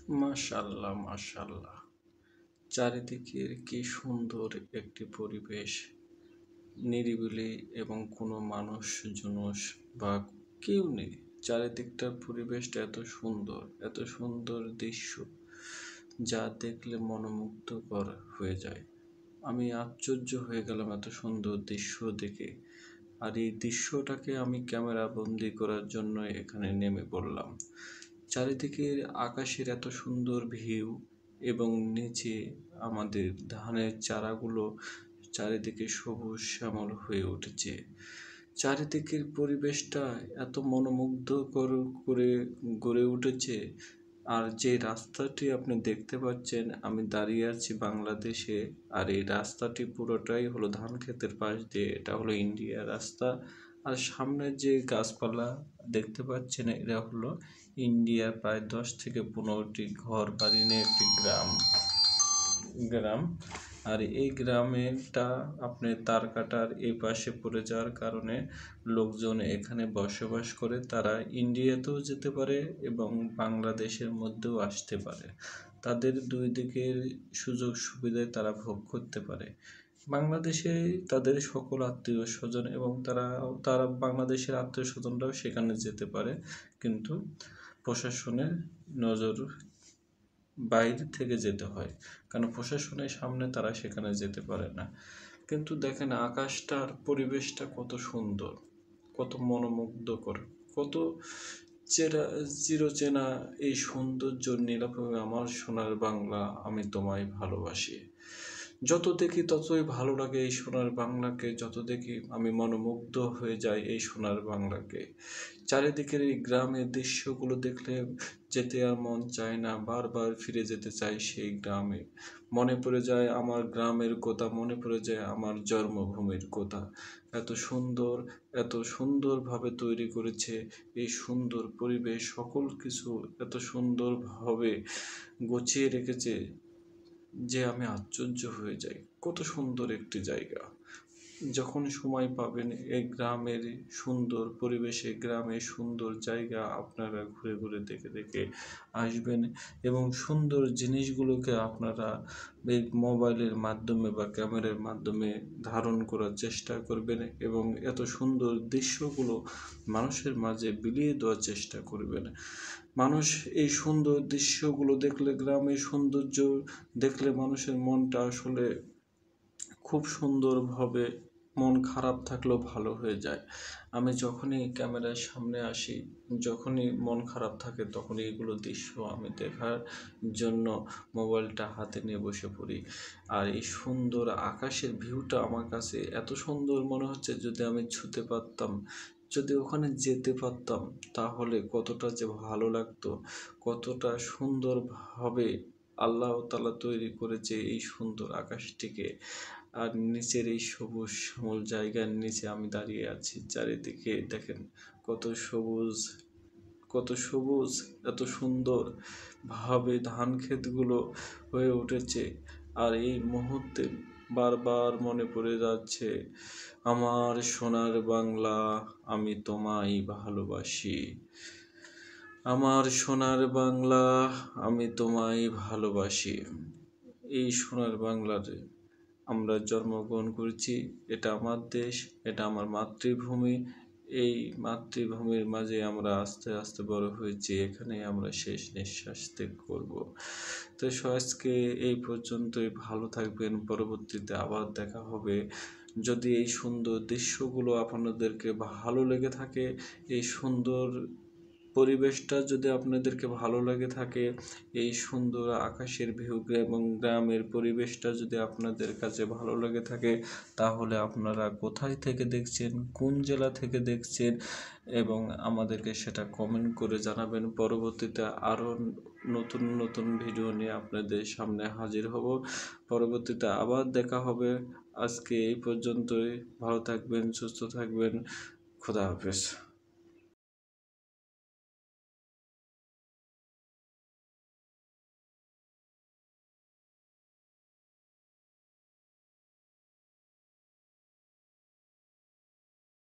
মাশাআল্লাহ, মাশাআল্লাহ। চারিদিকের কি সুন্দর একটি পরিবেশ। নিরিবিলি এবং কোনো মানুষ-জনুষ বা কেউ নেই। চারিদিকটার পরিবেশটা এত সুন্দর দৃশ্য, যা দেখলে মনোমুগ্ধকর হয়ে যায়। আমি আশ্চর্য হয়ে গেলাম এত সুন্দর দৃশ্য দেখে। আর এই দৃশ্যটাকে আমি ক্যামেরা বন্দি করার জন্য এখানে নেমে পড়লাম। চারিদিকের আকাশের এত সুন্দর ভিউ এবং নিচে আমাদের ধানের চারাগুলো চারিদিকে সবুজ শ্যামল হয়ে উঠেছে। চারিদিকের পরিবেশটা এত মনোমুগ্ধকর করে গড়ে উঠেছে। আর যে রাস্তাটি আপনি দেখতে পাচ্ছেন, আমি দাঁড়িয়ে আছি বাংলাদেশে। আর এই রাস্তাটি পুরোটাই হলো ধান ক্ষেতের পাশ দিয়ে। এটা হলো ইন্ডিয়া রাস্তা। আর সামনে যে গাছপালা দেখতে পাচ্ছেন, এরা হলো ইন্ডিয়ার প্রায় 10 থেকে 15টি ঘর বাড়ি নিয়ে একটি গ্রাম। আর এই গ্রামেরটা আপনি তার কাটার এই পাশে পড়ে যাওয়ার কারণে লোকজন এখানে বসবাস করে। তারা ইন্ডিয়াতেও যেতে পারে এবং বাংলাদেশের মধ্যেও আসতে পারে। তাদের দুই দিকের সুযোগ সুবিধায় তারা ভোগ করতে পারে। বাংলাদেশে তাদের সকল আত্মীয় স্বজন এবং তারা বাংলাদেশের আত্মীয় স্বজনরাও সেখানে যেতে পারে, কিন্তু প্রশাসনের নজর বাইরে থেকে যেতে হয়, কারণ প্রশাসনের সামনে তারা সেখানে যেতে পারে না। কিন্তু দেখেন আকাশটার পরিবেশটা কত সুন্দর, কত মনোমুগ্ধকর, কত চিরচেনা এই সৌন্দর্য নীলাভূমি। আমার সোনার বাংলা, আমি তোমায় ভালোবাসি। যত দেখি ততই ভালো লাগে এই সোনার বাংলাকে। যত দেখি আমি মনোমুগ্ধ হয়ে যাই এই সোনার বাংলাকে। চারিদিকের এই গ্রামের দৃশ্যগুলো দেখলে যেতে আর মন চায় না, বারবার ফিরে যেতে চাই সেই গ্রামে। মনে পড়ে যায় আমার গ্রামের কথা, মনে পড়ে যায় আমার জন্মভূমির কথা। এত সুন্দরভাবে তৈরি করেছে এই সুন্দর পরিবেশ, সকল কিছু এত সুন্দরভাবে গুছিয়ে রেখেছে যে আমি আশ্চর্য হয়ে যাই। কত সুন্দর একটি জায়গা। যখন সময় পাবেন এই গ্রামের সুন্দর পরিবেশে, গ্রামের সুন্দর জায়গা আপনারা ঘুরে ঘুরে দেখে দেখে আসবেন এবং সুন্দর জিনিসগুলোকে আপনারা এই মোবাইলের মাধ্যমে বা ক্যামেরার মাধ্যমে ধারণ করার চেষ্টা করবেন এবং এত সুন্দর দৃশ্যগুলো মানুষের মাঝে বিলিয়ে দেওয়ার চেষ্টা করবেন। মানুষ এই সুন্দর দৃশ্যগুলো দেখলে, গ্রামের সৌন্দর্য দেখলে মানুষের মনটা আসলে খুব সুন্দরভাবে, মন খারাপ থাকলেও ভালো হয়ে যায়। আমি যখনই ক্যামেরার সামনে আসি, যখনই মন খারাপ থাকে, তখনই এগুলো দৃশ্য আমি দেখার জন্য মোবাইলটা হাতে নিয়ে বসে পড়ি। আর এই সুন্দর আকাশের ভিউটা আমার কাছে এত সুন্দর মনে হচ্ছে, যদি আমি ছুঁতে পারতাম, যদি ওখানে যেতে পারতাম, তাহলে কতটা যে ভালো লাগতো, কতটা সুন্দরভাবে আল্লাহ তাআলা তৈরি করেছে এই সুন্দর আকাশটিকে। আর নিচের এই সবুজ শ্যামল জায়গার নিচে আমি দাঁড়িয়ে আছি। চারিদিকে দেখেন কত সবুজ, কত সবুজ, এত সুন্দর ভাবে ধান ক্ষেতগুলো হয়ে উঠেছে। আর এই মুহূর্তে বারবার মনে পড়ে যাচ্ছে আমার সোনার বাংলা, আমি তোমায় ভালোবাসি। আমার সোনার বাংলা, আমি তোমায় ভালোবাসি। এই সোনার বাংলাতে আমরা জন্মগ্রহণ করেছি। এটা আমার দেশ, এটা আমার মাতৃভূমি। এই মাতৃভূমির মাঝে আমরা আস্তে আস্তে বড় হয়েছি, এখানে আমরা শেষ নিঃশ্বাস ত্যাগ করব। তো আজকে এই পর্যন্তই। ভালো থাকবেন, পরবর্তীতে আবার দেখা হবে। যদি এই সুন্দর দৃশ্যগুলো আপনাদেরকে ভালো লেগে থাকে, এই সুন্দর পরিবেশটা যদি আপনাদেরকে ভালো লাগে থাকে, এই সুন্দর আকাশের ভিউ এবং গ্রামের পরিবেশটা যদি আপনাদের কাছে ভালো লাগে থাকে, তাহলে আপনারা কোথায় থেকে দেখছেন, কোন জেলা থেকে দেখছেন, এবং আমাদেরকে সেটা কমেন্ট করে জানাবেন। পরবর্তীতে আরও নতুন নতুন ভিডিও নিয়ে আপনাদের সামনে হাজির হব। পরবর্তীতে আবার দেখা হবে। আজকে এই পর্যন্তই। ভালো থাকবেন, সুস্থ থাকবেন। খোদা হাফেজ।